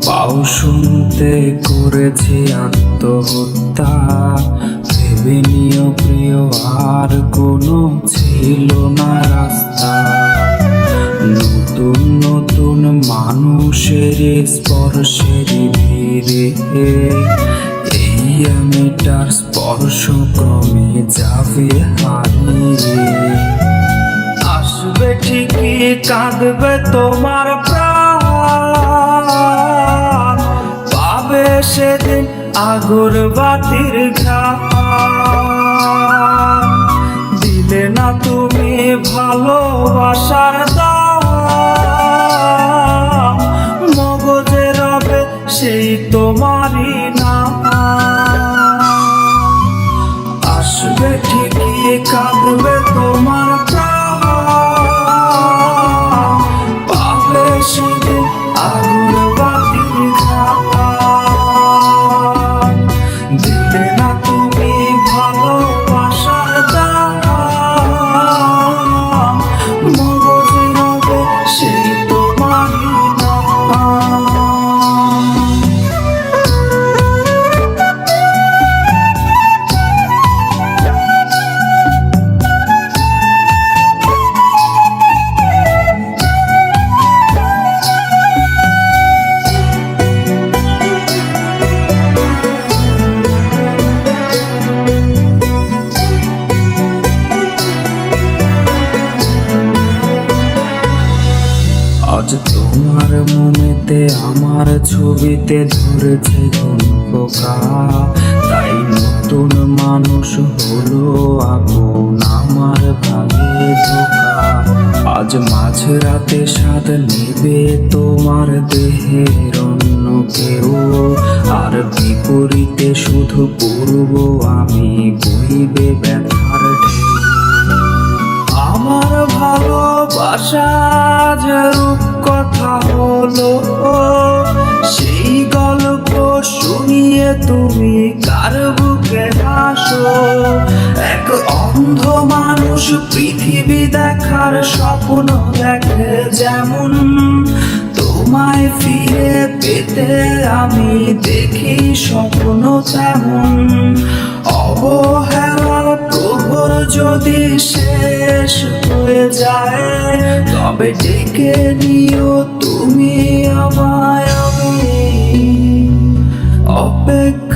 পাও শুনতে করেছি আত্মহত্যা, ভেবে নিও প্রিয় আর কোনো ছিল না রাস্তা। নতুন নতুন মানুষের স্পর্শের ভিড়ে এই আমিটার স্পর্শ ক্রমে যাবে হারিয়ে। আসবে ঠিকই কাঁদবে তোমার প্রাণ, পাবে সেদিন আগরবাতির ঘ্রাণ। দিলে না তুমি ভালোবাসার দাম, মগজে রবে সেই তোমারই নাম। আসবে ঠিকই কাঁদবে তোমার প্রাণ, পাবে সেদিন আগরবাতির ঘ্রাণ। দিলে না তুমি ভালোবাসার দাম, মগজে রবে সেই তোমারই নাম। আজ তোমার মনেতে আমার ছবিতে ধরেছে কোন পোকা, তাই নতুন মানুষ হলো আপন আমার ভাগে ধোকা। আজ মাঝরাতে স্বাদ নেবে তোমার দেহের অন্য কেউ, আর বিপরীতে শুধু পূর্ব আমি বইবে ব্যথার ঢেউ। আমার ভালোবাসা যে রূপকথা হলো, সেই গল্প শুনিয়ে তুমি কার বুকে হাসো। এক অন্ধ মানুষ পৃথিবী দেখার স্বপ্ন দেখে যেমন, তোমায় ফিরে পেতে আমি দেখি স্বপ্ন তেমন। অবহেলার প্রহর যদি শেষ হয়ে যায়, তবে ডেকে নিও তুমি আমায়। আমি অপেক্ষা